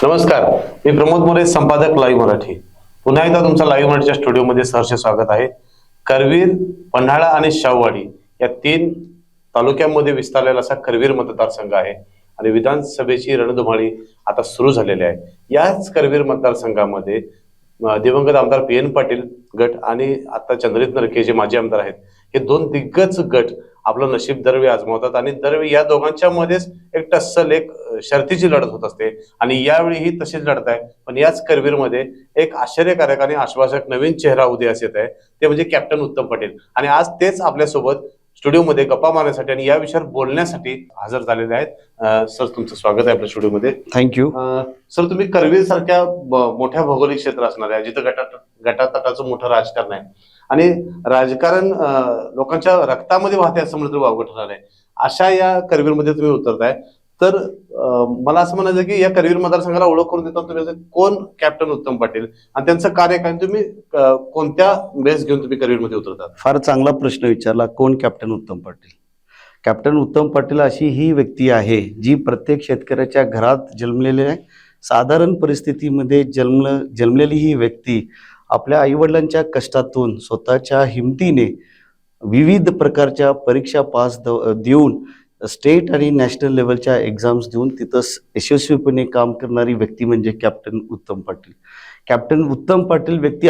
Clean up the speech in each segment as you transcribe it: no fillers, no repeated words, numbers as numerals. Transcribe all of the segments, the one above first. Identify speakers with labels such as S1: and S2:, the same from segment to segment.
S1: नमस्कार, मी प्रमोद मोरे, संपादक लाईव्ह मराठी. पुन्हा एकदा तुमचं लाईव्ह मराठीच्या स्टुडिओमध्ये सहर्ष स्वागत आहे. करवीर, पन्हाळा आणि शाहूवाडी या 3 तालुक्यांमध्ये विस्तारलेला असा करवीर मतदारसंघ आहे आणि विधानसभेची रणधुमाळी आता सुरू झालेली आहे. याच करवीर मतदारसंघामध्ये दिवंगत आमदार PN पाटील गट आणि आता चंद्रजित नरके जे माजी आमदार आहेत, हे 2 दिग्गज गट आपलं नशीब दरवेळी आजमावतात आणि दरवेळी या दोघांच्या मध्येच एक टस्सल, एक शर्तीची लढत होत असते आणि यावेळी ही तशीच लढत आहे. पण याच करवीरमध्ये एक आश्चर्यकारक आणि आश्वासक नवीन चेहरा उदयास येत आहे, ते म्हणजे कॅप्टन उत्तम पाटील. आणि आज तेच आपल्यासोबत स्टुडिओमध्ये गप्पा मारण्यासाठी आणि या विषयावर बोलण्यासाठी हजर झालेले आहेत. सर, तुमचं स्वागत आहे आपल्या स्टुडिओमध्ये.
S2: थँक्यू.
S1: सर, तुम्ही करवीर सारख्या मोठ्या भौगोलिक क्षेत्र असणार आहे, जिथं गटातटाचं मोठं राजकारण आहे आणि राजकारण लोकांच्या रक्तामध्ये वाहते असं म्हटलं तर वावगं ठरणार आहे. अशा या करवीरमध्ये तुम्ही उतरताय, तर मला असं म्हणायचं की या करवीर मतदारसंघाला ओळख करून देता तुम्ही कोण कॅप्टन उत्तम पाटील आणि त्यांचं कार्य काय, तुम्ही कोणत्या बेस घेऊन तुम्ही करवीरमध्ये उतरतात?
S2: फार चांगला प्रश्न विचारला. कोण कॅप्टन उत्तम पाटील? कॅप्टन उत्तम पाटील अशी ही व्यक्ती आहे जी प्रत्येक शेतकऱ्याच्या घरात जन्मलेली आहे. साधारण परिस्थितीमध्ये जन्मलेली ही व्यक्ती आपल्या आईवडिलांच्या कष्टातून स्वतःच्या हिमतीने विविध प्रकारच्या परीक्षा पास देऊन स्टेट आणि नॅशनल लेवलच्या एक्झाम्स देऊन तिथं यशस्वीपणे काम करणारी व्यक्ती म्हणजे कॅप्टन उत्तम पाटील. कॅप्टन उत्तम पाटील व्यक्ती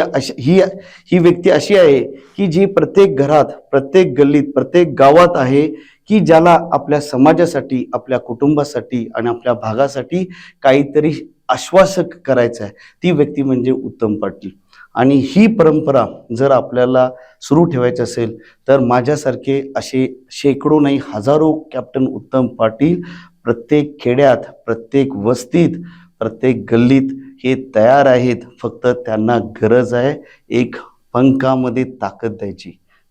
S2: ही व्यक्ती अशी आहे की जी प्रत्येक घरात, प्रत्येक गल्लीत, प्रत्येक गावात आहे की ज्याला आपल्या समाजासाठी, आपल्या कुटुंबासाठी आणि आपल्या भागासाठी काहीतरी आश्वासक करायचं आहे. ती व्यक्ती म्हणजे उत्तम पाटील. आणि ही परंपरा जर आपल्याला सुरू ठेवायची असेल तर माझ्यासारखे असे शेकडो नाही हजारो कॅप्टन उत्तम पाटील प्रत्येक खेड्यात, प्रत्येक वस्तीत, प्रत्येक गल्लीत हे तयार आहेत. फक्त त्यांना गरज आहे एक पंखामध्ये ताकद द्यायची.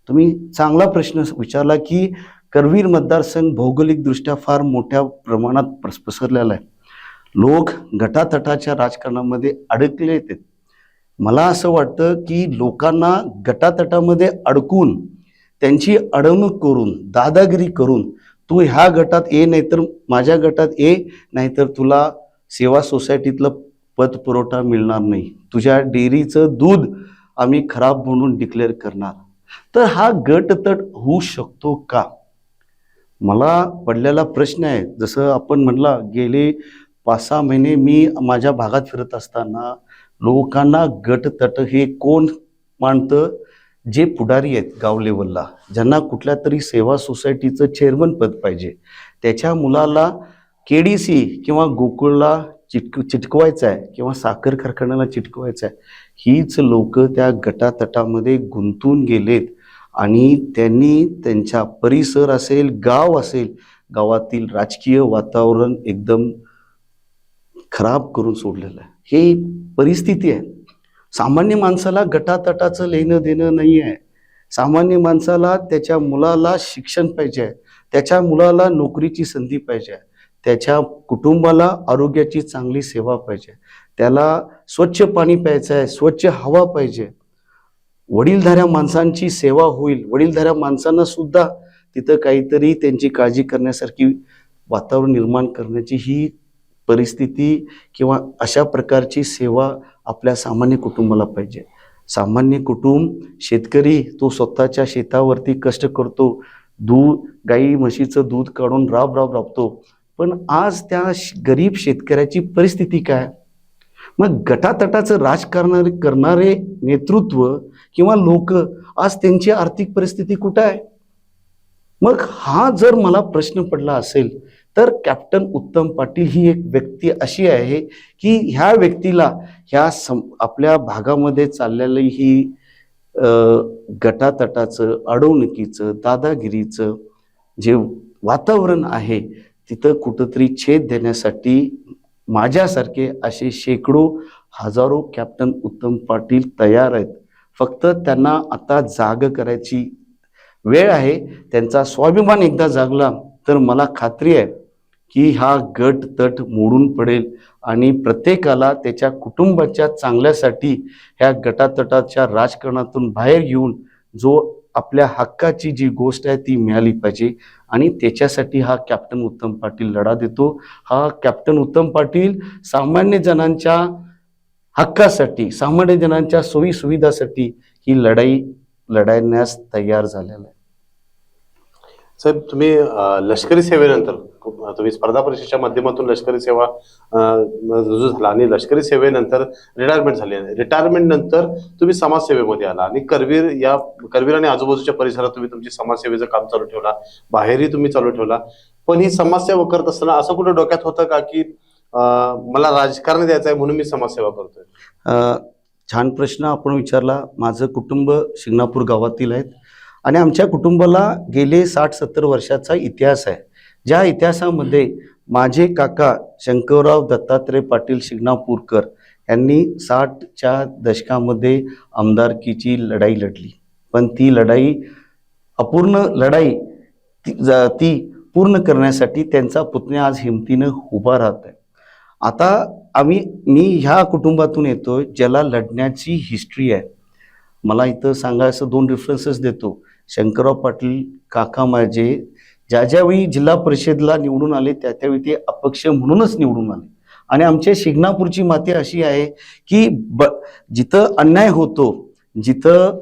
S2: तुम्ही चांगला प्रश्न विचारला की करवीर मतदारसंघ भौगोलिकदृष्ट्या फार मोठ्या प्रमाणात पसरलेला आहे. लोक गटातटाच्या राजकारणामध्ये अडकले आहेत. मला असं वाटतं की लोकांना गटातटामध्ये अडकून त्यांची अडवणूक करून, दादागिरी करून, तू ह्या गटात ये नाहीतर माझ्या गटात ये, नाहीतर तुला सेवा सोसायटीतलं पतपुरवठा मिळणार नाही, तुझ्या डेअरीचं दूध आम्ही खराब म्हणून डिक्लेअर करणार. तर हा गटतट होऊ शकतो का? मला पडलेला प्रश्न आहे. जसं आपण म्हणला, गेले 5-6 महिने मी माझ्या भागात फिरत असताना लोकांना गटतट हे कोण मानतं? जे पुढारी आहेत गाव लेवलला, ज्यांना कुठल्या तरी सेवा सोसायटीचं चेअरमन पद पाहिजे, त्याच्या मुलाला KDC किंवा गोकुळला चिटकवायचं आहे किंवा साखर कारखान्याला चिटकवायचं आहे, हीच लोक त्या गटातटामध्ये गुंतून गेलेत आणि त्यांनी त्यांच्या परिसर असेल, गाव असेल, गावातील राजकीय वातावरण एकदम खराब करून सोडलेलं आहे. हे परिस्थिती आहे. सामान्य माणसाला गटातटाचं लेणं देणं नाही आहे. सामान्य माणसाला त्याच्या मुलाला शिक्षण पाहिजे आहे, त्याच्या मुलाला नोकरीची संधी पाहिजे आहे, त्याच्या कुटुंबाला आरोग्याची चांगली सेवा पाहिजे, त्याला स्वच्छ पाणी प्यायचं आहे, स्वच्छ हवा पाहिजे, वडीलधाऱ्या माणसांची सेवा होईल, वडीलधाऱ्या माणसांना सुद्धा तिथं काहीतरी त्यांची काळजी करण्यासारखी वातावरण निर्माण करण्याची ही परिस्थिती किंवा अशा प्रकारची सेवा आपल्या सामान्य कुटुंबाला पाहिजे. सामान्य कुटुंब, शेतकरी, तो स्वतःच्या शेतावरती कष्ट करतो, गाई म्हशीचं दूध काढून राबतो. पण आज त्या गरीब शेतकऱ्याची परिस्थिती काय? मग गटातटाचं राजकारण करणारे नेतृत्व किंवा लोक, आज त्यांची आर्थिक परिस्थिती कुठं आहे? मग हा जर मला प्रश्न पडला असेल तर कॅप्टन उत्तम पाटील ही एक व्यक्ती अशी आहे की ह्या व्यक्तीला आपल्या भागामध्ये चाललेलं ही गटातटाचं, अडवणुकीचं, दादागिरीचं जे वातावरण आहे तिथं कुठंतरी छेद देण्यासाठी माझ्यासारखे असे शेकडो हजारो कॅप्टन उत्तम पाटील तयार आहेत. फक्त त्यांना आता जाग करायची वेळ आहे. त्यांचा स्वाभिमान एकदा जागला तर मला खात्री आहे की हा गट तट मोडून पडेल आणि प्रत्येकाला त्याच्या कुटुंबाच्या चांगल्यासाठी ह्या गटातटाच्या राजकारणातून बाहेर येऊन जो आपल्या हक्काची जी गोष्ट आहे ती मिळाली पाहिजे आणि त्याच्यासाठी हा कॅप्टन उत्तम पाटील लढा देतो. हा कॅप्टन उत्तम पाटील सामान्य जणांच्या हक्कासाठी, सामान्य जणांच्या सोयी सुविधासाठी ही लढाई लढण्यास तयार झालेला आहे.
S1: साहेब, तुम्ही लष्करी सेवेनंतर तुम्ही स्पर्धा परीक्षेच्या माध्यमातून लष्करी सेवा रुजू झाला आणि लष्करी सेवेनंतर रिटायरमेंट झाली. रिटायरमेंट नंतर तुम्ही समाजसेवेमध्ये आला आणि करवीर आणि आजूबाजूच्या परिसरात तुम्ही तुमची समाजसेवेचं काम चालू ठेवला, बाहेरही तुम्ही चालू ठेवला. पण ही समाजसेवा करत असताना असं कुठं डोक्यात होतं का की मला राजकारण द्यायचं आहे म्हणून मी समाजसेवा करतोय?
S2: छान प्रश्न आपण विचारला. माझं कुटुंब शिंगणापूर गावातील आहेत आणि आमच्या कुटुंबाला गेले 60-70 वर्षाचा इतिहास आहे. ज्या इतिहासामध्ये माझे काका शंकरराव दत्तात्रय पाटील शिंगणापूरकर यांनी 60च्या दशकामध्ये आमदारकीची लढाई लढली. पण ती लढाई अपूर्ण लढाई ती पूर्ण करण्यासाठी त्यांचा पुतण्या आज हिमतीनं उभा राहत आहे. आता मी ह्या कुटुंबातून येतो ज्याला लढण्याची हिस्ट्री आहे. मला इथं सांगायचं 2 रेफरन्सेस देतो. शंकरराव पाटील काका माझे ज्यावेळी जिल्हा परिषदला निवडून आले त्यावेळी ते अपक्ष म्हणूनच निवडून आले. आणि आमच्या शिंगणापूरची माती अशी आहे की जिथं अन्याय होतो, जिथं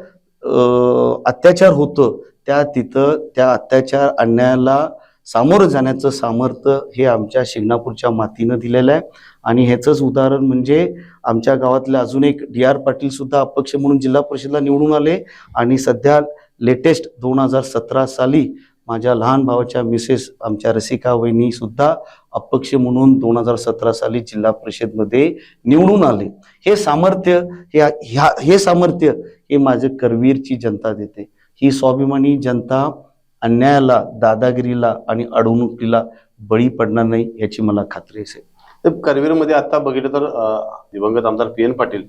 S2: अत्याचार होतो तिथं त्या अत्याचार अन्यायाला सामोरं जाण्याचं सामर्थ्य हे आमच्या शिंगणापूरच्या मातीनं दिलेलं आहे. आणि ह्याचंच उदाहरण म्हणजे आमच्या गावातले अजून एक DR पाटील सुद्धा अपक्ष म्हणून जिल्हा परिषदला निवडून आले आणि सध्या लेटेस्ट 2017 साली माझ्या लहान भावाच्या मिसेस आमच्या रसिका वहिनी सुद्धा अपक्ष म्हणून 2017 साली जिल्हा परिषदमध्ये निवडून आले. हे सामर्थ्य हे सामर्थ्य हे माझे करवीरची जनता देते. ही स्वाभिमानी जनता अन्यायाला, दादागिरीला आणि अडवणुकीला बळी पडणार नाही याची मला खात्री असेल.
S1: करवीरमध्ये आता बघितलं तर दिवंगत आमदार PN पाटील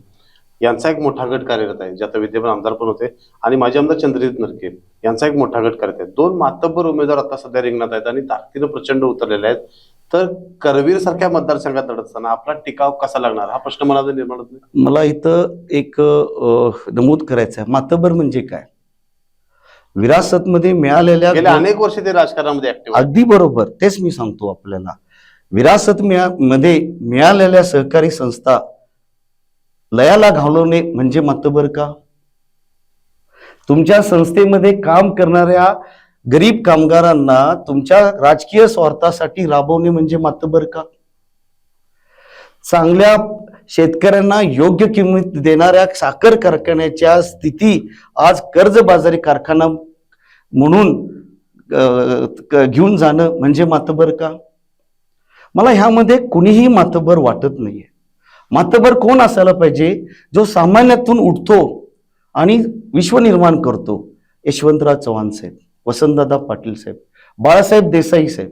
S1: यांचा एक मोठा गट कार्यरत आहे, जे आता विद्यमान आमदार पण होते, आणि माजी आमदार चंद्रजित नरके यांचा एक मोठा गट कार्यरत आहे. 2 मातब्बर उमेदवार आता सध्या रिंगणात आहेत आणि ताकदीनं प्रचंड उतरलेले आहेत. तर करवीर सारख्या मतदारसंघात लढत असताना आपला टिकाव कसा लागणार हा प्रश्न मला निर्माण होतो.
S2: मला इथं एक नमूद करायचं आहे. मातब्बर म्हणजे काय? विरासतमध्ये मिळालेल्या
S1: गेल्या अनेक वर्ष ते राजकारणामध्ये ऍक्टिव्ह.
S2: अगदी बरोबर, तेच मी सांगतो आपल्याला. विरासत मध्ये मिळालेल्या सहकारी संस्था लयाला घालवणे म्हणजे मातबर का? तुमच्या संस्थेमध्ये काम करणाऱ्या गरीब कामगारांना तुमच्या राजकीय स्वार्थासाठी राबवणे म्हणजे मातबर का? चांगल्या शेतकऱ्यांना योग्य किंमत देणाऱ्या साखर कारखान्याच्या स्थिती आज कर्जबाजारी कारखाना म्हणून घेऊन जाणं म्हणजे मातबर का? मला ह्यामध्ये कुणीही मातबर वाटत नाहीये. मातबर कोण असायला पाहिजे? जो सामान्यातून उठतो आणि विश्व निर्माण करतो. यशवंतराव चव्हाण साहेब, वसंतदादा पाटील साहेब, बाळासाहेब देसाई साहेब,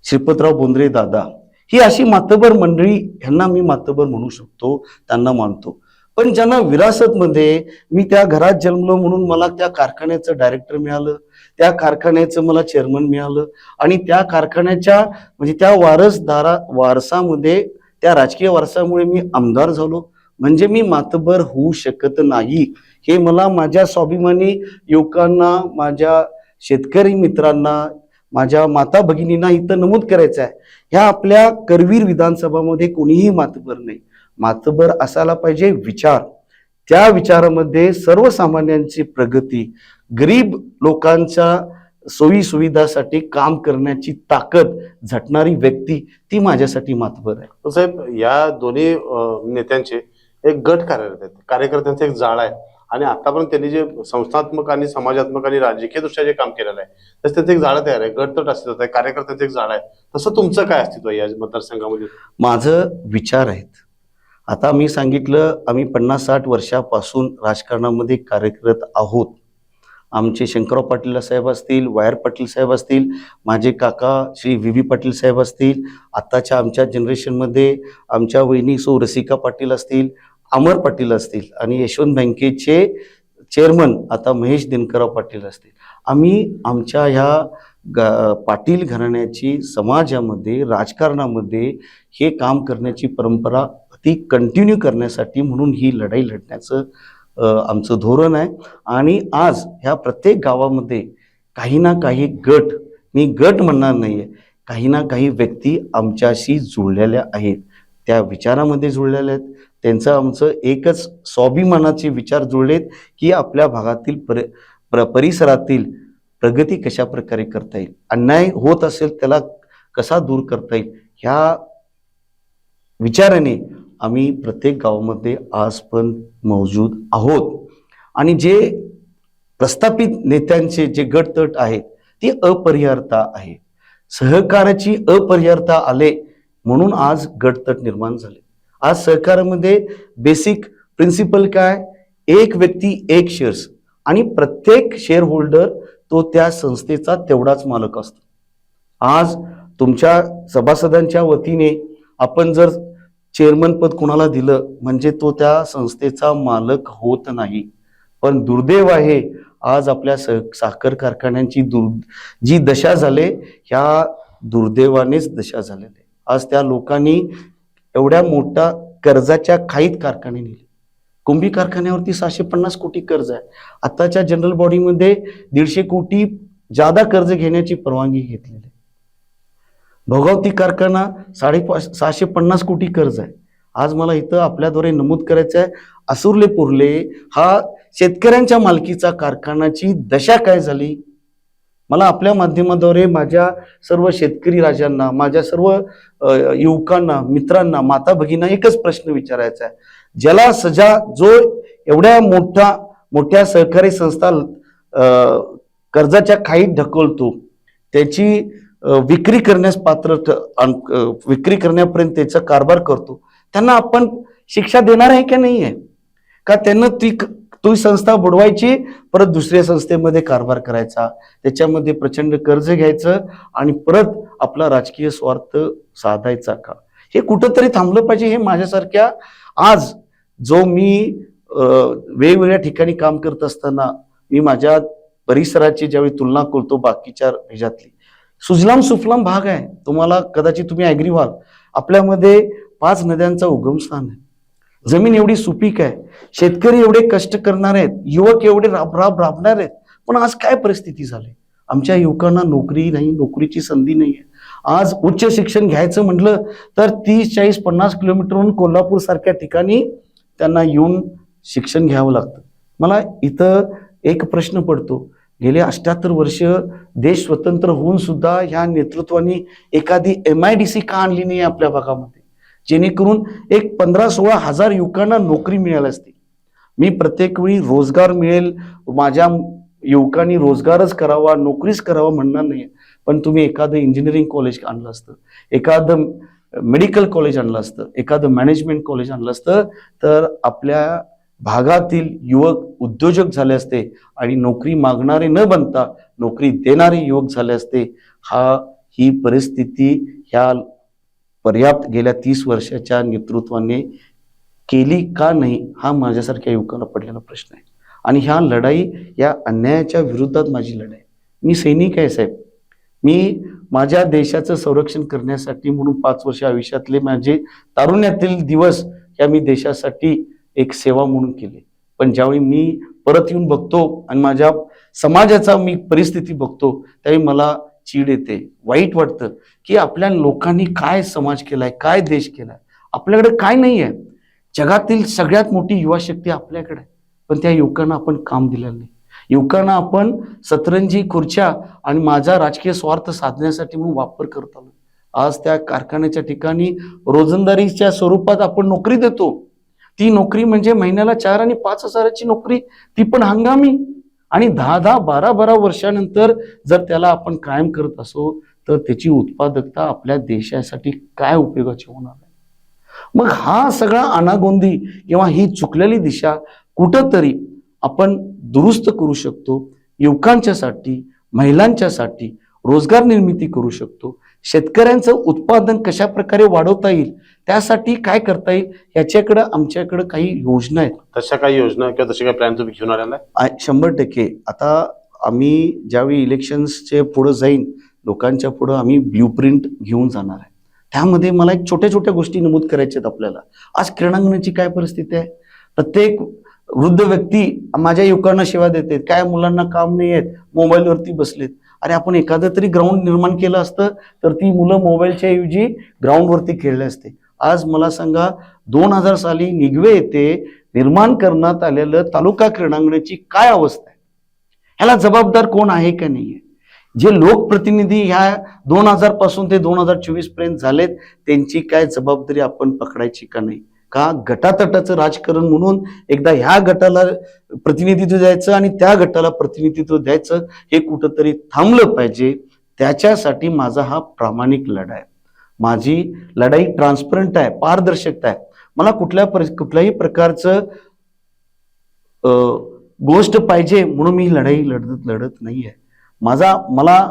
S2: श्रीपतराव बोंद्रे दादा, ही अशी मातबर मंडळी, ह्यांना मी मातबर म्हणू शकतो, त्यांना मानतो. पण ज्यांना विरासतमध्ये मी त्या घरात जन्मलो म्हणून मला त्या कारखान्याचं डायरेक्टर मिळालं, त्या कारखान्याचं मला चेअरमन मिळालं आणि त्या कारखान्याच्या म्हणजे त्या वारसामध्ये त्या राजकीय वारसामुळे मी आमदार झालो म्हणजे मी मातबर होऊ शकत नाही. हे मला माझ्या स्वाभिमानी युवकांना, माझ्या शेतकरी मित्रांना, माझ्या माता भगिनींना इथं नमूद करायचं आहे. ह्या आपल्या करवीर विधानसभामध्ये कोणीही मातबर नाही. मातबर असायला पाहिजे विचार. त्या विचारामध्ये सर्वसामान्यांची प्रगती, गरीब लोकांच्या सोयी सुविधासाठी काम करण्याची ताकद झटणारी व्यक्ती, ती माझ्यासाठी मातबर आहे.
S1: साहेब, या दोन्ही नेत्यांचे एक गट कार्यरत आहेत, कार्यकर्त्यांचं एक जाळ आहे आणि आतापर्यंत त्यांनी जे संस्थात्मक आणि समाजात्मक आणि राजकीय दृष्ट्या जे काम केलेलं आहे तसं त्यांचं एक जाळं तयार आहे. गट तर अस्तित्वात आहे, कार्यकर्त्यांचं एक जाळ आहे. तसं तुमचं काय अस्तित्व आहे या मतदारसंघामध्ये?
S2: माझं विचार आहेत. आता मी सांगितलं आम्ही 50-60 वर्षापासून राजकारणामध्ये कार्यरत आहोत. आमचे शंकरराव पाटील साहेब असतील, वायर पाटील साहेब असतील, माझे काका श्री VV पाटील साहेब असतील, आताच्या आमच्या जनरेशनमध्ये आमच्या वहिनी रसिका पाटील असतील, अमर पाटील असतील आणि यशवंत बँकेचे चेअरमन आता महेश दिनकरराव पाटील असतील. आम्ही आमच्या ह्या पाटील घराण्याची समाजामध्ये, राजकारणामध्ये हे काम करण्याची परंपरा ती कंटिन्यू करण्यासाठी म्हणून ही लढाई लढण्याचं आमचं धोरण आहे. आणि आज ह्या प्रत्येक गावामध्ये काही ना काही गट, मी गट म्हणणार नाहीये, काही ना काही व्यक्ती आमच्याशी जुळलेल्या आहेत, त्या विचारामध्ये जुळलेल्या आहेत. त्यांचं आमचं एकच स्वाभिमानाचे विचार जुळलेत की आपल्या भागातील परिसरातील प्रगती कशा प्रकारे करता येईल, अन्याय होत असेल त्याला कसा दूर करता येईल, ह्या विचाराने आम्ही प्रत्येक गावामध्ये आज पण मौजूद आहोत. आणि जे प्रस्थापित नेत्यांचे जे गटतट आहेत ती अपरिहार्यता आहे, सहकाराची अपरिहार्यता आले म्हणून आज गटतट निर्माण झाले. आज सहकारामध्ये बेसिक प्रिन्सिपल काय, एक व्यक्ती एक शेअर्स, आणि प्रत्येक शेअर होल्डर तो त्या संस्थेचा तेवढाच मालक असतो. आज तुमच्या सभासदांच्या वतीने आपण जर चेअरमन पद कोणाला दिलं म्हणजे तो त्या संस्थेचा मालक होत नाही. पण दुर्दैव आहे आज आपल्या साखर कारखान्यांची जी दशा झाले, ह्या दुर्दैवानेच दशा झालेली. आज त्या लोकांनी एवढ्या मोठ्या कर्जाच्या खाईत कारखाने नेले. कुंभी कारखान्यावरती 650 कोटी कर्ज आहे. आताच्या जनरल बॉडीमध्ये 150 कोटी जादा कर्ज घेण्याची परवानगी घेतलेली आहे. भोगावती कारखाना 650 कोटी कर्ज आहे. आज मला इथं आपल्याद्वारे नमूद करायचं आहे, असुर्ले पुर्ले हा शेतकऱ्यांच्या मालकीचा कारखान्याची दशा काय झाली. मला आपल्या माध्यमाद्वारे माझ्या सर्व शेतकरी राजांना, माझ्या सर्व युवकांना, मित्रांना, माता भगिनींना एकच प्रश्न विचारायचा आहे. ज्याला सजा, जो एवढ्या मोठ्या सहकारी संस्था कर्जाच्या खाईत ढकलतो, त्याची विक्री करण्यास विक्री करण्यापर्यंत त्याचा कारभार करतो, त्यांना आपण शिक्षा देणार आहे का नाही आहे का? त्यांना ती संस्था बुडवायची, परत दुसऱ्या संस्थेमध्ये कारभार करायचा, त्याच्यामध्ये प्रचंड कर्ज घ्यायचं आणि परत आपला राजकीय स्वार्थ साधायचा का? हे कुठंतरी थांबलं पाहिजे. हे माझ्यासारख्या आज जो मी वेगवेगळ्या ठिकाणी काम करत असताना मी माझ्या परिसराची ज्यावेळी तुलना करतो बाकीच्या ह्याच्यातली, सुजलाम सुफलाम भाग आहे. तुम्हाला कदाचित तुम्ही ऍग्री व्हाल, आपल्यामध्ये 5 नद्यांचा उगमस्थान आहे, जमीन एवढी सुपीक आहे, शेतकरी एवढे कष्ट करणार आहेत, युवक एवढे राबणार आहेत. पण आज काय परिस्थिती झाली, आमच्या युवकांना नोकरी नाही, नोकरीची संधी नाही आहे. आज उच्च शिक्षण घ्यायचं म्हटलं तर 30, 40, 50 किलोमीटरहून कोल्हापूर सारख्या ठिकाणी त्यांना येऊन शिक्षण घ्यावं लागतं. मला इथं एक प्रश्न पडतो, गेले 78 वर्ष देश स्वतंत्र होऊन सुद्धा ह्या नेतृत्वाने एखादी MIDC का आणली नाही आपल्या भागामध्ये, जेणेकरून एक 15-16 हजार युवकांना नोकरी मिळाली असती. मी प्रत्येक वेळी रोजगार मिळेल, माझ्या युवकांनी रोजगारच करावा, नोकरीच करावा म्हणणार नाही, पण तुम्ही एखादं इंजिनिअरिंग कॉलेज आणलं असतं, एखादं मेडिकल कॉलेज आणलं असतं, एखादं मॅनेजमेंट कॉलेज आणलं असतं, तर आपल्या भागातील युवक उद्योजक झाले असते आणि नोकरी मागणारे न बनता नोकरी देणारे युवक झाले असते. ही परिस्थिती ह्या पर्याप्त गेल्या 30 वर्षाच्या नेतृत्वाने केली का नाही, हा माझ्यासारख्या युवकाला पडलेला प्रश्न आहे. आणि ह्या लढाई, या अन्यायाच्या विरोधात माझी लढाई. मी सैनिक आहे साहेब. मी माझ्या देशाचं संरक्षण करण्यासाठी म्हणून 5 वर्ष आयुष्यातले माझे तारुण्यातील दिवस या मी देशासाठी एक सेवा म्हणून केली. पण ज्यावेळी मी परत येऊन बघतो आणि माझ्या समाजाचा मी परिस्थिती बघतो, त्यावेळी मला चीड येते, वाईट वाटतं की आपल्या लोकांनी काय समाज केलाय, काय देश केलाय, आपल्याकडे काय नाही आहे. जगातील सगळ्यात मोठी युवा शक्ती आपल्याकडे, पण त्या युवकांना आपण काम दिलेलं नाही. युवकांना आपण सतरंजी खुर्च्या आणि माझा राजकीय स्वार्थ साधण्यासाठी म्हणून वापर करत आलो. आज त्या कारखान्याच्या ठिकाणी रोजंदारीच्या स्वरूपात आपण नोकरी देतो. ती नोकरी म्हणजे महिन्याला 4 आणि 5 हजाराची नोकरी, ती पण हंगामी. आणि 10-10, 12-12 वर्षानंतर जर त्याला आपण कायम करत असो तर त्याची उत्पादकता आपल्या देशासाठी काय उपयोगाची होणार आहे. मग हा सगळा अनागोंदी किंवा ही चुकलेली दिशा कुठंतरी आपण दुरुस्त करू शकतो. युवकांच्यासाठी, महिलांच्यासाठी रोजगार निर्मिती करू शकतो. शेतकऱ्यांचं उत्पादन कशा प्रकारे वाढवता येईल, त्यासाठी काय करता येईल, याच्याकडे आमच्याकडे काही योजना आहेत.
S1: तशा काही योजना किंवा तसे काही प्लॅन तुम्ही घेऊन आलेला आहे?
S2: 100%. आता आम्ही ज्यावेळी इलेक्शन्सचे पुढे जाईन, लोकांच्या पुढे आम्ही ब्ल्यूप्रिंट घेऊन जाणार आहे. त्यामध्ये मला एक छोट्या छोट्या गोष्टी नमूद करायच्या आहेत आपल्याला. आज क्रीडांगणाची काय परिस्थिती आहे, प्रत्येक वृद्ध व्यक्ती माझ्या युवकांना सेवा देतात, काय मुलांना काम नाही आहेत, मोबाईलवरती बसलेत. अरे आपण एखादं तरी ग्राउंड निर्माण केलं असतं तर ती मुलं मोबाईलच्या ऐवजी ग्राउंडवरती खेळले असते. आज मला सांगा 2000 साली निगवे येथे निर्माण करण्यात आलेलं तालुका क्रीडांगणाची काय अवस्था आहे? ह्याला जबाबदार कोण आहे का नाहीये? जे लोकप्रतिनिधी ह्या 2000 पासून ते 2024 पर्यंत झालेत त्यांची काय जबाबदारी आपण पकडायची का नाही? का गटातटाचं राजकारण म्हणून एकदा ह्या गटाला प्रतिनिधित्व द्यायचं आणि त्या गटाला प्रतिनिधित्व द्यायचं हे कुठंतरी थांबलं पाहिजे. त्याच्यासाठी माझा हा प्रामाणिक लढा आहे. माझी लढाई ट्रान्सपरंट आहे, पारदर्शकता आहे. मला कुठल्याही प्रकारचं गोष्ट पाहिजे म्हणून मी लढाई लढत नाहीये. मला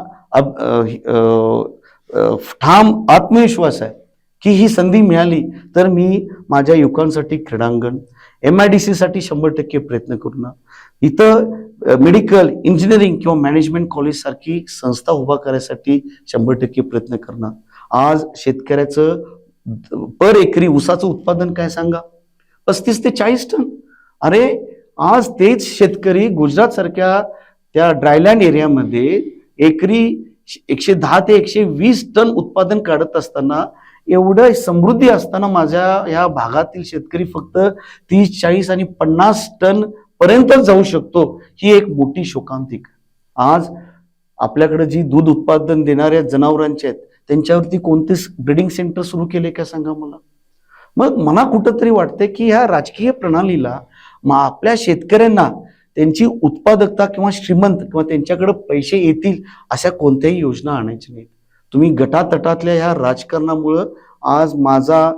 S2: ठाम आत्मविश्वास आहे की ही संधी मिळाली तर मी माझ्या युवकांसाठी क्रीडांगण, MIDC साठी 100% प्रयत्न करणार. इथं मेडिकल, इंजिनिअरिंग किंवा मॅनेजमेंट कॉलेज सारखी संस्था उभा करायसाठी 100% प्रयत्न करणार. आज शेतकऱ्याचं पर एकरी ऊसाचं उत्पादन काय सांगा, 35 ते 40 टन. अरे आज तेच शेतकरी गुजरात सारख्या त्या ड्रायलँड एरियामध्ये एकरी 110 ते 120 टन उत्पादन काढत असताना, एवढं समृद्धी असताना माझ्या या भागातील शेतकरी फक्त 30, 40 आणि 50 टन पर्यंत जाऊ शकतो. ही एक मोठी शोकांतिक. आज आपल्याकडे जी दूध उत्पादन देणाऱ्या जनावरांचे आहेत त्यांच्यावरती कोणतेच ब्रीडिंग सेंटर सुरू केले का सांगा मला. मग मला कुठंतरी वाटतंय की ह्या राजकीय प्रणालीला आपल्या शेतकऱ्यांना त्यांची उत्पादकता किंवा श्रीमंत किंवा त्यांच्याकडे पैसे येतील अशा कोणत्याही योजना आणायच्या नाहीत. तुम्ही गटातटातल्या ह्या राजकारणामुळं आज माझा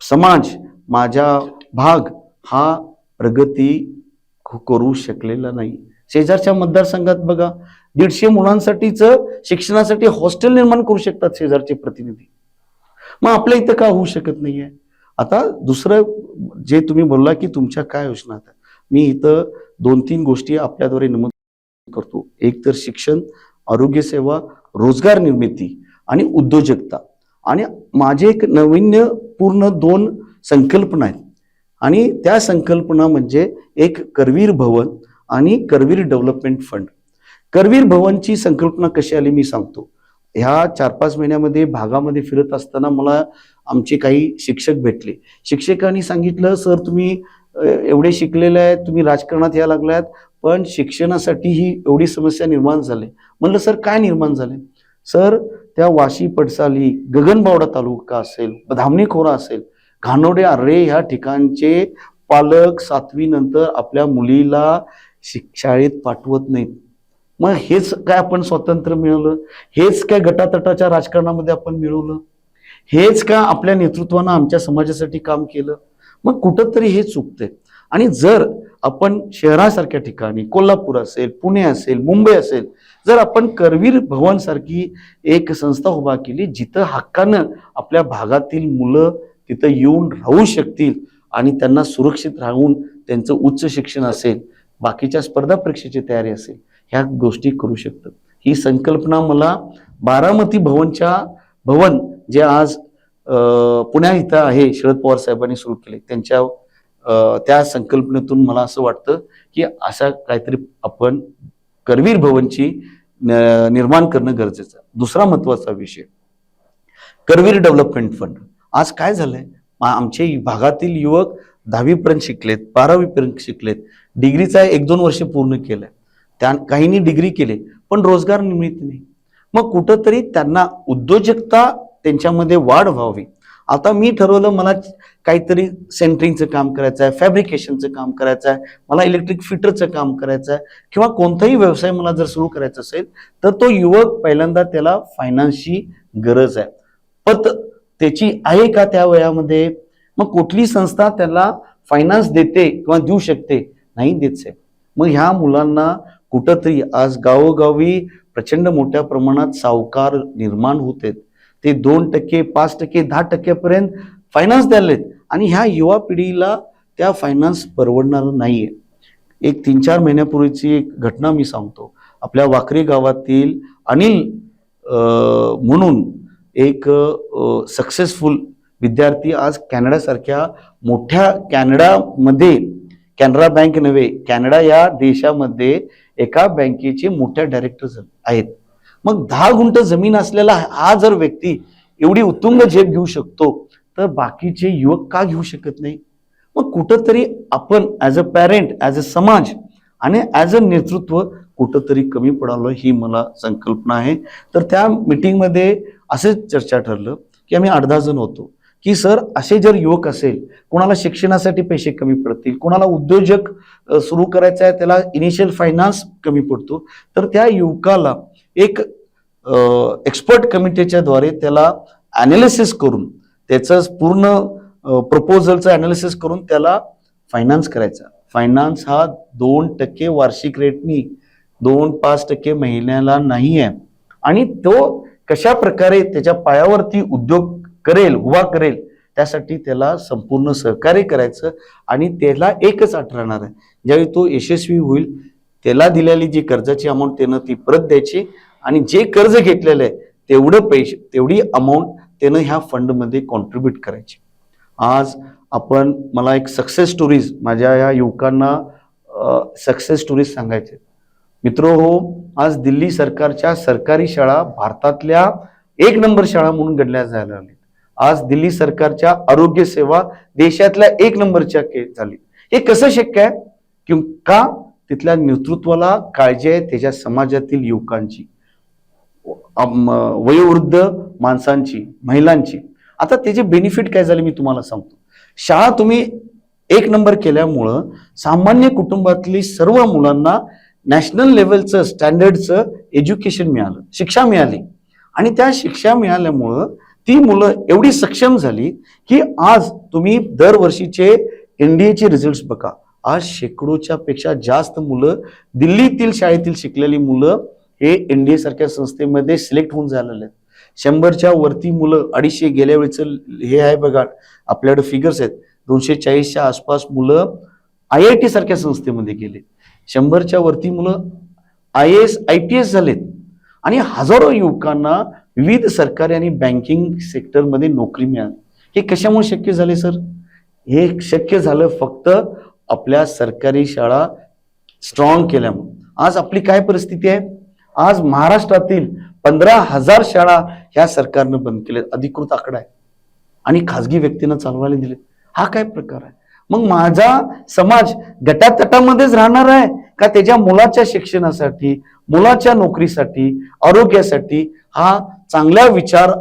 S2: समाज, माझा भाग हा प्रगती करू शकलेला नाही. शेजारच्या मतदारसंघात बघा 150 मुलांसाठीच शिक्षणासाठी हॉस्टेल निर्माण करू शकतात शेजारचे प्रतिनिधी. मग आपल्या इथं का होऊ शकत नाहीये? आता दुसरं जे तुम्ही बोलला की तुमच्या काय योजना आहेत, मी इथं 2-3 गोष्टी आपल्याद्वारे नमूद करतो. एक तर शिक्षण, आरोग्य सेवा, रोजगार निर्मिती आणि उद्योजकता. आणि माझे एक नाविन्यपूर्ण 2 संकल्पना आहेत आणि त्या संकल्पना म्हणजे एक करवीर भवन आणि करवीर डेव्हलपमेंट फंड. करवीर भवनची संकल्पना कशी आली मी सांगतो. ह्या 4-5 महिन्यामध्ये भागामध्ये फिरत असताना मला आमचे काही शिक्षक भेटले. शिक्षकांनी सांगितलं, सर तुम्ही एवढे शिकलेले आहेत, तुम्ही राजकारणात यायला लागलात, पण शिक्षणासाठी ही एवढी समस्या निर्माण झाली. म्हणलं सर काय निर्माण झाले? सर त्या वाशी, पडसाली, गगनबावडा तालुका असेल, धामणीखोरा असेल, घाणोडे, अर्रे ह्या ठिकाणचे पालक 7वी नंतर आपल्या मुलीला शाळेत पाठवत नाहीत. मग हेच काय आपण स्वातंत्र्य मिळवलं? हेच काय गटातटाच्या राजकारणामध्ये आपण मिळवलं? हेच का आपल्या नेतृत्वानं आमच्या समाजासाठी काम केलं? मग कुठंतरी हे चुकतंय. आणि जर आपण शहरासारख्या ठिकाणी, कोल्हापूर असेल, पुणे असेल, मुंबई असेल, जर आपण करवीर भवन सारखी एक संस्था उभा केली जिथं हक्कानं आपल्या भागातील मुलं तिथं येऊन राहू शकतील आणि त्यांना सुरक्षित राहून त्यांचं उच्च शिक्षण असेल, बाकीच्या स्पर्धा परीक्षेची तयारी असेल, ह्या गोष्टी करू शकतात. ही संकल्पना मला बारामती भवन जे आज पुण्या इथं आहे, शरद पवार साहेबांनी सुरू केले, त्या संकल्पनेतून मला असं वाटतं की अशा काहीतरी आपण करवीर भवनची निर्माण करणं गरजेचं आहे. दुसरा महत्वाचा विषय करवीर डेव्हलपमेंट फंड. आज काय झालंय, आमचे भागातील युवक 10वी पर्यंत शिकलेत, 12वी पर्यंत शिकलेत, डिग्रीचा 1-2 वर्ष पूर्ण केलंय, काहींनी डिग्री केले पण रोजगार निर्मिती नाही. मग कुठंतरी त्यांना उद्योजकता त्यांच्यामध्ये वाढ व्हावी. आता मी ठरवलं मला काहीतरी सेंटरिंगचं काम करायचं आहे, फॅब्रिकेशनचं काम करायचं आहे, मला इलेक्ट्रिक फिटरचं काम करायचं आहे किंवा कोणताही व्यवसाय मला जर सुरू करायचा असेल तर तो युवक पहिल्यांदा त्याला फायनान्सची गरज आहे. पण त्याची आहे का त्या वयामध्ये? मग कुठली संस्था त्याला फायनान्स देते किंवा देऊ शकते? नाही देत साहेब. मग ह्या मुलांना कुठंतरी आज गावोगावी प्रचंड मोठ्या प्रमाणात सावकार निर्माण होते. ते 2%, 5%, 10% पर्यंत फायनान्स द्यालेत आणि ह्या युवा पिढीला त्या फायनान्स परवडणार नाहीये. एक 3-4 महिन्यापूर्वीची एक घटना मी सांगतो. आपल्या वाकरे गावातील अनिल म्हणून एक सक्सेसफुल विद्यार्थी आज कॅनडासारख्या मोठ्या कॅनडामध्ये कॅनरा बँक नव्हे, कॅनडा या देशामध्ये एका बँकेचे मोठ्या डायरेक्टर आहेत. मग 10 गुंठ जमीन असलेला हा जर व्यक्ती एवढी उत्तुंग झेप घेऊ शकतो, तर बाकीचे युवक का घेऊ शकत नाही? मग कुठंतरी आपण as a parent, as a समाज आणि ॲज अ नेतृत्व कुठंतरी कमी पडालो, ही मला संकल्पना आहे. तर त्या मीटिंगमध्ये असंच चर्चा ठरलं की आम्ही 8-10 जण होतो की सर, असे जर युवक असेल, कोणाला शिक्षणासाठी पैसे कमी पडतील, कोणाला उद्योजक सुरू करायचा आहे, त्याला इनिशियल फायनान्स कमी पडतो, तर त्या युवकाला एक एक्सपर्ट कमिटीच्या द्वारे त्याला ॲनालिसिस करून, त्याचं पूर्ण प्रपोजलचं ॲनालिसिस करून त्याला फायनान्स करायचा. फायनान्स हा 2% वार्षिक रेटनी, 2-5% महिन्याला नाही आहे. आणि तो कशा प्रकारे त्याच्या पायावरती उद्योग करेल, उभा करेल, त्यासाठी त्याला संपूर्ण सहकार्य करायचं. आणि त्याला एकच अट राहणार आहे, ज्यावेळी तो यशस्वी होईल, त्याला दिलेली जी कर्जाची अमाऊंट त्यानं ती परत द्यायची, आणि जे कर्ज घेतलेलं आहे तेवढं पैसे, तेवढी अमाऊंट त्यानं ह्या फंडमध्ये कॉन्ट्रीब्यूट करायची. आज आपण, मला एक सक्सेस स्टोरीज, माझ्या या युवकांना सक्सेस स्टोरीज सांगायचे. मित्र हो, आज दिल्ली सरकारच्या सरकारी शाळा भारतातल्या 1 नंबर शाळा म्हणून गणल्या जायला लागल्या. आज दिल्ली सरकारच्या आरोग्य सेवा देशातल्या 1 नंबरच्या झाली. हे कसं शक्य आहे? का? तिथल्या नेतृत्वाला काळजी आहे त्याच्या समाजातील युवकांची, वयोवृद्ध माणसांची, महिलांची. आता त्याचे बेनिफिट काय झाले मी तुम्हाला सांगतो. शाळा तुम्ही 1 नंबर केल्यामुळं सामान्य कुटुंबातली सर्व मुलांना नॅशनल लेवलचं स्टँडर्डचं एज्युकेशन मिळालं, शिक्षा मिळाली. आणि त्या शिक्षा मिळाल्यामुळं ती मुलं एवढी सक्षम झाली की आज तुम्ही दरवर्षीचे एनडीएचे रिझल्ट बघा. आज शेकडोच्या पेक्षा जास्त मुलं, दिल्लीतील शाळेतील शिकलेली मुलं हे एनडीए सारख्या संस्थेमध्ये सिलेक्ट होऊन झालेले आहेत. 100च्या वरती मुलं, 250, गेल्या वेळेचं हे आहे बघा, आपल्याकडे फिगर्स आहेत, 240च्या आसपास मुलं IIT सारख्या संस्थेमध्ये गेले. 100च्या वरती मुलं IAS IPS झालेत. आणि हजारो युवकांना विविध सरकारी आणि बँकिंग सेक्टरमध्ये नोकरी मिळाली. हे कशामुळे शक्य झाले सर? हे शक्य झालं फक्त आपल्या सरकारी शाळा स्ट्रॉंग केल्यामुळे. आज आपली काय परिस्थिती आहे? आज महाराष्ट्रातील 15,000 शाळा ह्या सरकारनं बंद केल्या, अधिकृत आकडा आहे, आणि खाजगी व्यक्तींना चालवायला दिले. हा काय प्रकार आहे? मग माझा समाज गटातटामध्येच राहणार आहे का त्याच्या मुलाच्या शिक्षणासाठी, मुलाच्या नोकरीसाठी, आरोग्यासाठी हा चांगला विचार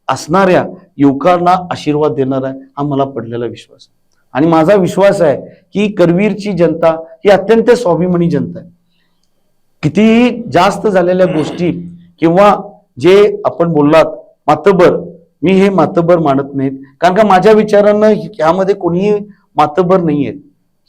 S2: असणाऱ्या युवकांना आशीर्वाद देणार आहे? हा मला पडलेला विश्वास आहे. आणि माझा विश्वास आहे की करवीरची जनता ही अत्यंत स्वाभिमानी जनता आहे. कितीही जास्त झालेल्या गोष्टी किंवा जे आपण बोललात मातबर, मी हे मातबर मानत नाहीत, कारण का माझ्या विचारांना ह्यामध्ये कोणीही मातबर नाही आहेत.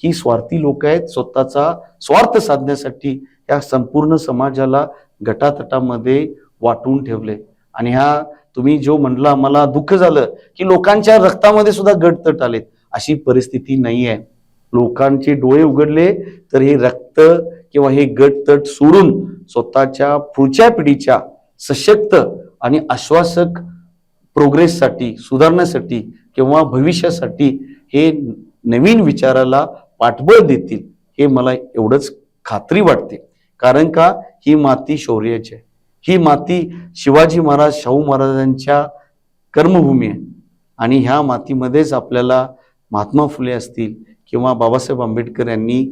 S2: ही स्वार्थी लोक आहेत, स्वतःचा स्वार्थ साधण्यासाठी या संपूर्ण समाजाला गटातटामध्ये वाटून ठेवले. आणि ह्या तुम्ही जो म्हणला, मला दुःख झालं की लोकांच्या रक्तामध्ये सुद्धा गटतट आलेत. अशी परिस्थिती नाही आहे. लोकांचे डोळे उघडले तर हे रक्त किंवा हे गटतट सोडून स्वतःच्या पुढच्या पिढीच्या सशक्त आणि आश्वासक प्रोग्रेससाठी, सुधारण्यासाठी किंवा भविष्यासाठी हे नवीन विचाराला पाठबळ देतील, हे मला एवढंच खात्री वाटते. कारण का ही माती शौर्याची आहे, ही माती शिवाजी महाराज, शाहू महाराजांच्या कर्मभूमी आहे. आणि ह्या मातीमध्येच आपल्याला महात्मा फुले असतील किंवा बाबासाहेब आंबेडकर यांनी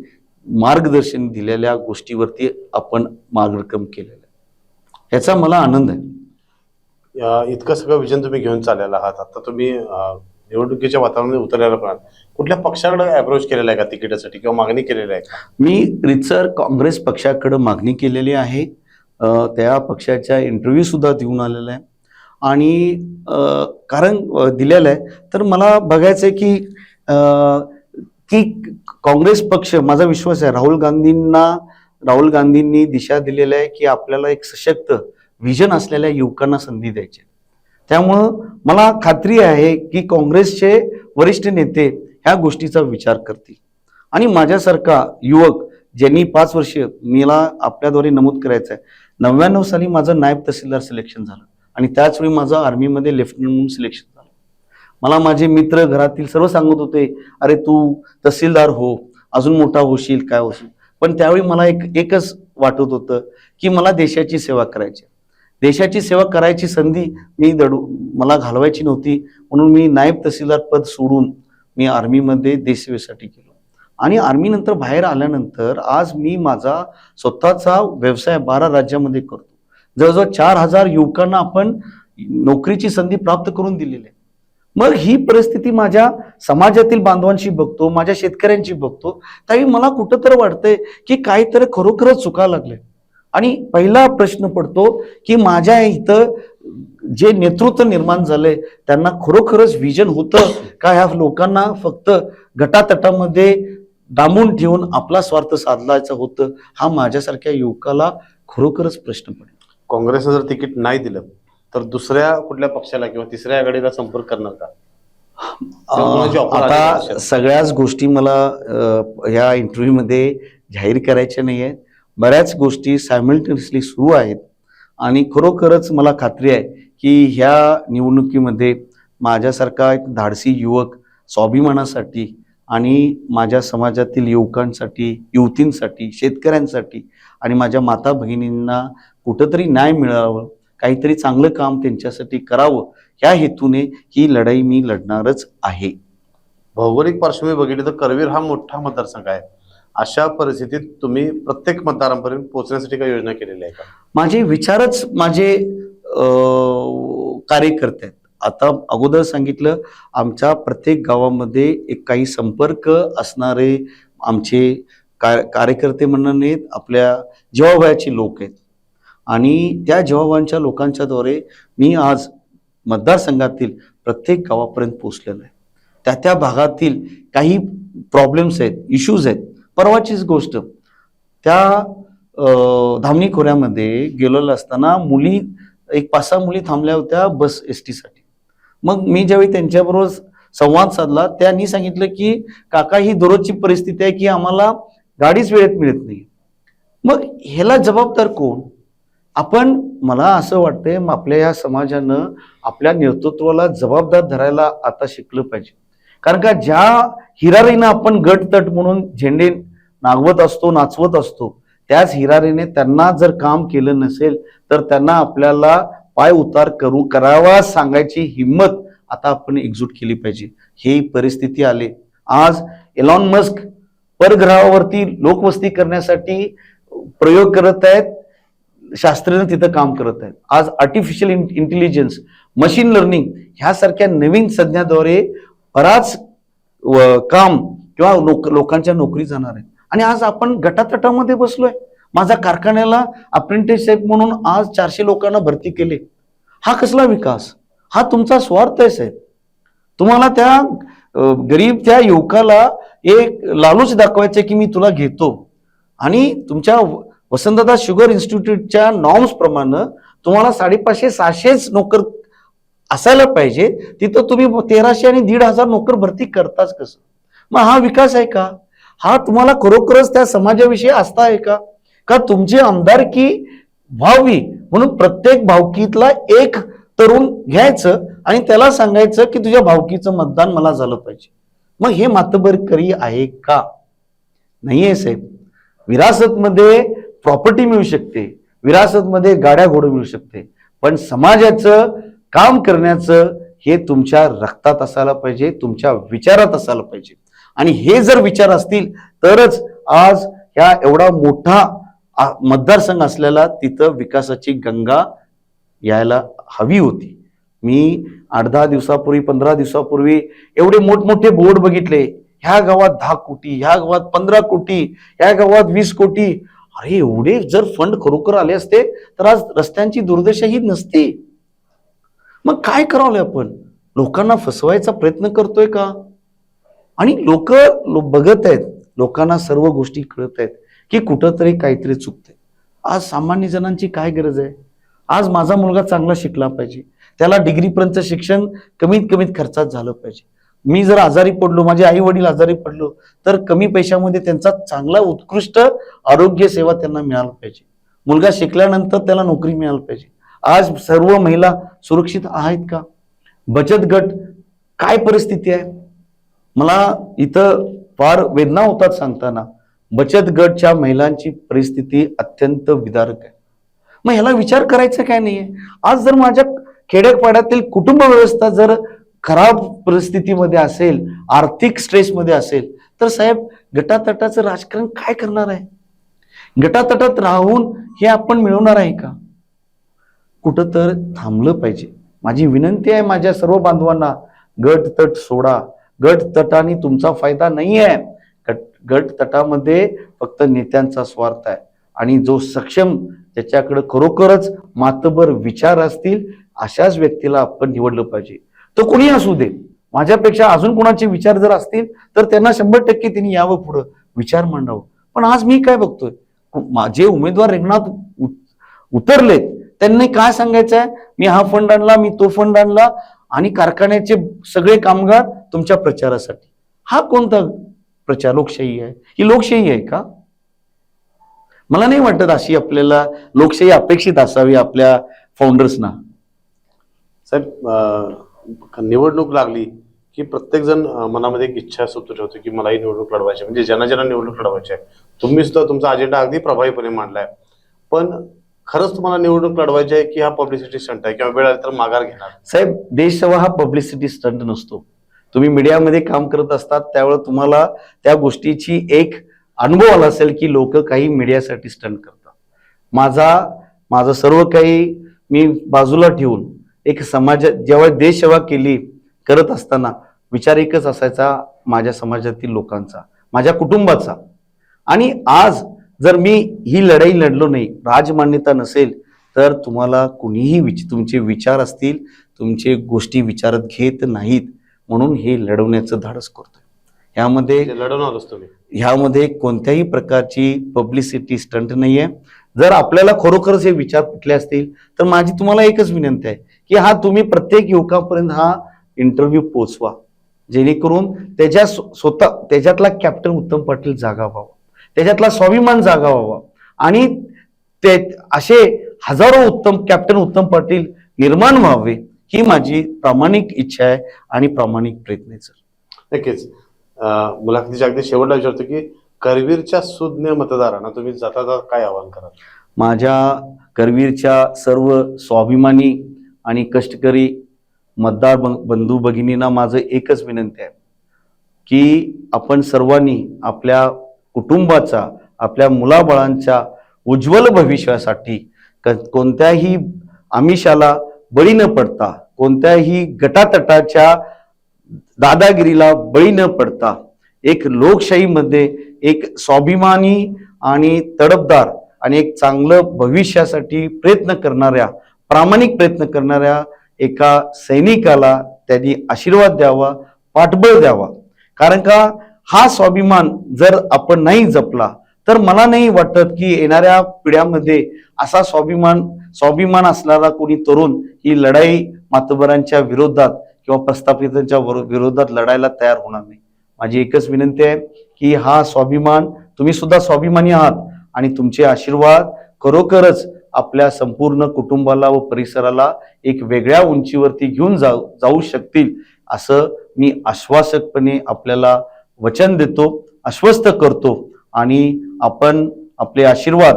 S2: मार्गदर्शन दिलेल्या गोष्टीवरती आपण मार्गक्रम केलेला आहे. याचा मला आनंद आहे.
S1: इतकं सगळं विजन तुम्ही घेऊन चाललेला आहात. आता तुम्ही निवडणुकीच्या वातावरणात उतरलेला पण कुठल्या पक्षाकडे अप्रोच केलेला आहे का तिकिटासाठी किंवा मागणी केलेली आहे का?
S2: मी रितसर काँग्रेस पक्षाकडे मागणी केलेली आहे. त्या पक्षाच्या इंटरव्ह्यू सुद्धा देऊन आलेला आहे. आणि कारण दिलेलं आहे तर मला बघायचं आहे की काँग्रेस पक्ष, माझा विश्वास आहे राहुल गांधींनी दिशा दिलेली आहे की आपल्याला एक सशक्त विजन असलेल्या युवकांना संधी द्यायची. त्यामुळं मला खात्री आहे की काँग्रेसचे वरिष्ठ नेते ह्या गोष्टीचा विचार करतील. आणि माझ्यासारखा युवक ज्यांनी 5 वर्ष, मला आपल्याद्वारे नमूद करायचं आहे, 99 साली माझं नायब तहसीलदार सिलेक्शन झालं आणि त्याचवेळी माझं आर्मीमध्ये लेफ्टनंट म्हणून सिलेक्शन झालं. मला माझे मित्र, घरातील सर्व सांगत होते, अरे तू तहसीलदार हो, अजून मोठा होशील काय होशील, पण त्यावेळी मला एकच वाटत होतं की मला देशाची सेवा करायची. देशाची सेवा करायची संधी मला घालवायची नव्हती, म्हणून मी नायब तहसीलदार पद सोडून मी आर्मीमध्ये देशसेवेसाठी गेलो. आणि आर्मी नंतर बाहेर आल्यानंतर आज मी माझा स्वतःचा व्यवसाय 12 राज्यामध्ये करतो. जवळजवळ 4000 युवकांना आपण नोकरीची संधी प्राप्त करून दिलेली आहे. मग ही परिस्थिती माझ्या समाजातील बांधवांशी बघतो, माझ्या शेतकऱ्यांची बघतो, त्यावेळी मला कुठंतरी वाटतंय की काहीतरी खरोखरच चुका लागले. आणि पहिला प्रश्न पडतो की माझ्या इथं जे नेतृत्व निर्माण झालंय त्यांना खरोखरच विजन होतं का, ह्या लोकांना फक्त गटातटामध्ये डांबून ठेवून आपला स्वार्थ साधलायचं होतं, हा माझ्यासारख्या युवकाला खरोखरच प्रश्न पडला.
S1: काँग्रेसनं जर तिकीट नाही दिलं तर दुसऱ्या कुठल्या पक्षाला किंवा तिसऱ्या आघाडीला संपर्क करणार का?
S2: आता सगळ्याच गोष्टी मला ह्या इंटरव्ह्यू मध्ये जाहीर करायच्या नाही आहेत. बऱ्याच गोष्टी सायमल्टेनियसली सुरू आहेत आणि खरोखरच मला खात्री आहे की ह्या निवडणुकीमध्ये माझ्यासारखा एक धाडसी युवक स्वाभिमानासाठी आणि माझ्या समाजातील युवकांसाठी, युवतींसाठी, शेतकऱ्यांसाठी आणि माझ्या माता भगिनींना कुठंतरी न्याय मिळावं, काहीतरी चांगलं काम त्यांच्यासाठी करावं, या हेतूने ही लढाई मी लढणारच आहे.
S1: भौगोलिक पार्श्वभूमी बघितली तर करवीर हा मोठा मतदारसंघ आहे. अशा परिस्थितीत तुम्ही प्रत्येक मतदारांपर्यंत पोहोचण्यासाठी काही योजना केलेल्या आहे का?
S2: माझे विचारच माझे कार्यकर्ते आहेत. आता अगोदर सांगितलं, आमच्या प्रत्येक गावामध्ये एक काही संपर्क असणारे आमचे कार्यकर्ते म्हणणं नाहीत, आपल्या जीवाभावाचे लोक आहेत. आणि त्या जीवाभावांच्या लोकांच्याद्वारे मी आज मतदारसंघातील प्रत्येक गावापर्यंत पोहोचलेलो आहे. त्या भागातील काही प्रॉब्लेम्स आहेत, इश्यूज आहेत. परवाचीच गोष्ट, त्या धामणी खोऱ्यामध्ये गेलेलो असताना मुली, एक 5-6 मुली थांबल्या होत्या बस एसटी साठी. मग मी ज्यावेळी त्यांच्याबरोबर संवाद साधला, त्यांनी सांगितलं की काका, ही दररोजची परिस्थिती आहे की आम्हाला गाडीच वेळेत मिळत नाही. मग ह्याला जबाबदार कोण? आपण, मला असं वाटतंय, आपल्या या समाजानं आपल्या नेतृत्वाला जबाबदार धरायला आता शिकलं पाहिजे. कारण का ज्या हिरारीनं आपण गटतट म्हणून झेंडे नागवत असतो, नाचवत असतो, त्याच हिरारीने त्यांना जर काम केलं नसेल तर त्यांना आपल्याला पाय उतार करावा सांगायची हिंमत आता आपण एकजूट केली पाहिजे. ही परिस्थिती आली. आज एलॉन मस्क परग्रहावरती लोकवस्ती करण्यासाठी प्रयोग करत आहेत, शास्त्रज्ञ तिथं काम करत आहेत. आज आर्टिफिशियल इंटेलिजन्स, मशीन लर्निंग ह्यासारख्या नवीन संज्ञाद्वारे बराच काम किंवा लोकांच्या नोकरी जाणार आहे. आणि आज आपण गटातटामध्ये बसलोय. माझ्या कारखान्याला अप्रेंटिसशिप म्हणून आज 400 लोकांना भरती केले. हा कसला विकास? हा तुमचा स्वार्थ आहे साहेब. तुम्हाला त्या गरीब त्या युवकाला एक लालूच दाखवायचे की मी तुला घेतो, आणि तुमच्या वसंतदादा शुगर इन्स्टिट्यूटच्या नॉर्म्स प्रमाणे तुम्हाला 550-600 नोकर असायला पाहिजे. तिथं तुम्ही 1300 आणि 1500 नोकर भरती करताच कसं? मग हा विकास आहे का? हा तुम्हाला खरोखरच त्या समाजाविषयी आस्था आहे का? का तुमची आमदारकी व्हावी म्हणून प्रत्येक भावकीतला एक तरुण घ्यायचं आणि त्याला सांगायचं की तुझ्या भावकीचं मतदान मला झालं पाहिजे? मग हे मातबरकरी आहे का? नाहीये साहेब. विरासतमध्ये प्रॉपर्टी मिळू शकते, विरासतमध्ये गाड्या घोडं मिळू शकते, पण समाजाचं काम करण्याचं हे तुमच्या रक्तात असायला पाहिजे, तुमच्या विचारात असायला पाहिजे. आणि हे जर विचार असतील तरच आज ह्या एवढा मोठा मतदारसंघ असलेला तिथं विकासाची गंगा यायला हवी होती. मी 8-10 दिवसापूर्वी, 15 दिवसापूर्वी एवढे मोठमोठे बोर्ड बघितले, ह्या गावात 10 कोटी, ह्या गावात 15 कोटी, ह्या गावात 20 कोटी. अरे, एवढे जर फंड खरोखर आले असते तर आज रस्त्यांची दुर्दशा ही नसती. मग काय करावं आपण? लोकांना फसवायचा प्रयत्न करतोय का? आणि लोक बघत आहेत, लोकांना सर्व गोष्टी कळत आहेत की कुठंतरी काहीतरी चुकतंय. आज सामान्य जणांची काय गरज आहे? आज माझा मुलगा चांगला शिकला पाहिजे, त्याला डिग्रीपर्यंत शिक्षण कमीत कमीत खर्चात झालं पाहिजे. मी जर आजारी पडलो, माझे आई वडील आजारी पडलो, तर कमी पैशामध्ये त्यांचा चांगला उत्कृष्ट आरोग्य सेवा त्यांना मिळालं पाहिजे. मुलगा शिकल्यानंतर त्याला नोकरी मिळाली पाहिजे. आज सर्व महिला सुरक्षित आहेत का? बचत गट काय परिस्थिती आहे? मला इथं फार वेदना होतात सांगताना. बचत गटच्या महिलांची परिस्थिती अत्यंत विदारक आहे. मग ह्याला विचार करायचा काय नाहीये? आज जर माझ्या खेड्यापाड्यातील कुटुंब व्यवस्था जर खराब परिस्थितीमध्ये असेल, आर्थिक स्ट्रेसमध्ये असेल, तर साहेब गटातटाचं राजकारण काय करणार आहे? गटातटात राहून हे आपण मिळवणार आहे का? कुठं तर थांबलं पाहिजे. माझी विनंती आहे माझ्या सर्व बांधवांना, गट तट सोडा. गट तटाने तुमचा फायदा नाही आहे. गट तटामध्ये फक्त नेत्यांचा स्वार्थ आहे. आणि जो सक्षम, ज्याच्याकडे खरोखरच मातबर विचार असतील, अशाच व्यक्तीला आपण निवडलं पाहिजे. तो कोणी असू दे. माझ्यापेक्षा अजून कोणाचे विचार जर असतील तर त्यांना 100% त्यांनी यावं, पुढं विचार मांडावं. पण आज मी काय बघतोय, माझे उमेदवार रिंगणात उतरलेत, त्यांनी काय सांगायचं आहे, मी हा फंड आणला, मी तो फंड आणला, आणि कारखान्याचे सगळे कामगार तुमच्या प्रचारासाठी. हा कोणता प्रचार? लोकशाही आहे ही? लोकशाही आहे का? मला नाही वाटत अशी आपल्याला लोकशाही अपेक्षित असावी आपल्या फाउंडर्सना.
S1: साहेब, निवडणूक लागली की प्रत्येक जण मनामध्ये एक इच्छा सुरू ठेवतो की मलाही निवडणूक लढवायची, म्हणजे ज्यांना निवडणूक लढवायची आहे. तुम्ही सुद्धा तुमचा अजेंडा अगदी प्रभावीपणे मांडलाय. पण खरंच तुम्हाला निवडणूक लढवायची आहे की हा पब्लिसिटी स्टंट आहे, किंवा वेळ आली तर माघार घेणार?
S2: साहेब, देशसेवा हा पब्लिसिटी स्टंट नसतो. तुम्ही मीडियामध्ये काम करत असतात त्यावेळेस तुम्हाला त्या गोष्टीची एक अनुभव आला असेल की लोक काही मीडियासाठी स्टंट करतात. माझं सर्व काही मी बाजूला ठेवून एक जेव्हा देशसेवा करत असताना विचार एकच असायचा, माझ्या समाजातील लोकांचा, माझ्या कुटुंबाचा. आणि आज जर मी ही लढाई लढलो नाही, राजमान्यता नसेल, तर तुम्हाला कुणीही तुमचे विचार असतील, तुमचे गोष्टी विचारात घेत नाहीत. म्हणून हे लढवण्याचं धाडस करतोय. ह्यामध्ये कोणत्याही प्रकारची पब्लिसिटी स्टंट नाहीये. जर आपल्याला खरोखरच हे विचार कुठले असतील तर माझी तुम्हाला एकच विनंती आहे की तुम्ही प्रत्येक युवकापर्यंत हा इंटरव्ह्यू पोचवा, जेणेकरून त्याच्यातला कॅप्टन उत्तम पाटील जागा व्हावा, त्याच्यातला स्वाभिमान जागा व्हावा, आणि ते असे हजारो कॅप्टन उत्तम पाटील निर्माण व्हावे, ही माझी प्रामाणिक इच्छा आहे आणि प्रामाणिक प्रयत्न आहे. सर,
S1: नक्कीच. मुलाखतीच्या अगदी शेवटला विचारतो की करवीरच्या सुज्ञ मतदारांना तुम्ही जाता काय आवाहन कराल?
S2: माझ्या करवीरच्या सर्व स्वाभिमानी आणि कष्टकरी मतदार बंधू भगिनींना माझं एकच विनंती आहे की आपण सर्वांनी आपल्या कुटुंबाचा, आपल्या मुलाबाळांच्या उज्ज्वल भविष्यासाठी कोणत्याही आमिषाला बळी न पडता, कोणत्याही गटातटाच्या दादागिरीला बळी न पडता, एक लोकशाहीमध्ये एक स्वाभिमानी आणि तडफदार आणि एक चांगलं भविष्यासाठी प्रामाणिक प्रयत्न करणाऱ्या एका सैनिकाला त्यांनी आशीर्वाद द्यावा, पाठबळ द्यावा. कारण का हा स्वाभिमान जर आपण नाही जपला तर मला नाही वाटत की येणाऱ्या पिढ्यामध्ये असा स्वाभिमान असणारा कोणी तरुण ही लढाई मातबरांच्या विरोधात किंवा प्रस्थापितांच्या विरोधात लढायला तयार होणार नाही. माझी एकच विनंती आहे की हा स्वाभिमान, तुम्ही सुद्धा स्वाभिमानी आहात आणि तुमचे आशीर्वाद खरोखरच आपल्या संपूर्ण कुटुंबाला व परिसराला एक वेगळ्या उंचीवरती घेऊन जाऊ शकतील, असं मी आश्वासकपणे आपल्याला वचन देतो, आश्वस्त करतो. आणि आपण आपले आशीर्वाद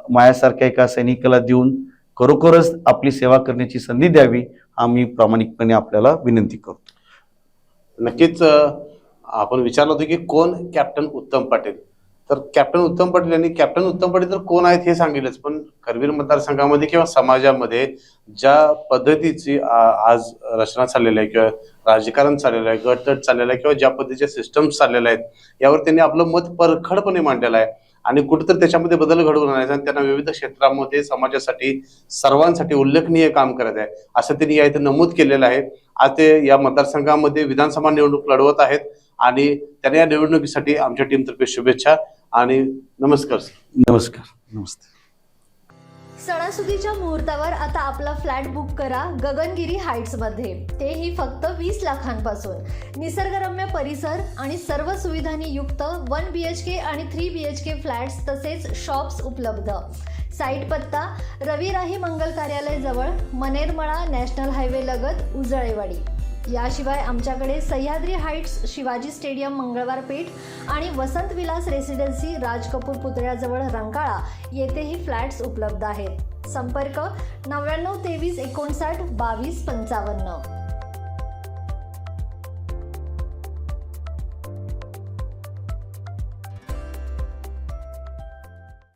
S2: माझ्यासारख्या एका सैनिकाला देऊन खरोखरच आपली सेवा करण्याची संधी द्यावी, हा मी प्रामाणिकपणे आपल्याला विनंती करतो.
S1: नक्कीच. आपण विचारलं होतं की कोण कॅप्टन उत्तम पाटील, तर कॅप्टन उत्तम पाटील यांनी कॅप्टन उत्तम पाटील तर कोण आहेत हे सांगितलंच, पण करवीर मतदारसंघामध्ये किंवा समाजामध्ये ज्या पद्धतीची आज रचना चाललेली आहे किंवा राजकारण चाललेलं आहे, गटतट चाललेलं आहे, किंवा ज्या पद्धतीचे सिस्टम्स चाललेल्या आहेत, यावर त्यांनी आपलं मत परखडपणे मांडलेलं आहे. आणि कुठेतरी त्याच्यामध्ये बदल घडवून आणायचा आणि त्यांना विविध क्षेत्रामध्ये समाजासाठी सर्वांसाठी उल्लेखनीय काम करत आहे असं त्यांनी या इथे नमूद केलेलं आहे. आज ते या मतदारसंघामध्ये विधानसभा निवडणूक लढवत आहेत आणि त्यांना या निवडणुकीसाठी आमच्या टीमतर्फे शुभेच्छा आणि नमस्कार.
S2: नमस्कार. नमस्ते.
S3: सणासुदीच्या मुहूर्तावर आता आपला फ्लॅट बुक करा गगनगिरी हाईट्समध्ये, तेही फक्त 20 लाखांपासून. निसर्गरम्य परिसर आणि सर्व सुविधांनी युक्त 1 BHK आणि 3 BHK फ्लॅट्स तसेच शॉप्स उपलब्ध. साईट पत्ता रवी राही मंगल कार्यालय जवळ, मनेरमळा, नॅशनल हायवे लगत, उजळेवाडी. याशिवाय आमच्याकडे सह्याद्री हाईट्स, शिवाजी स्टेडियम, मंगळवार पेठ आणि वसंत विलास रेसिडेन्सी, राज कपूर पुतळ्याजवळ रंकाळा येथेही फ्लॅट्स उपलब्ध आहेत. संपर्क 99 23 59 22 55.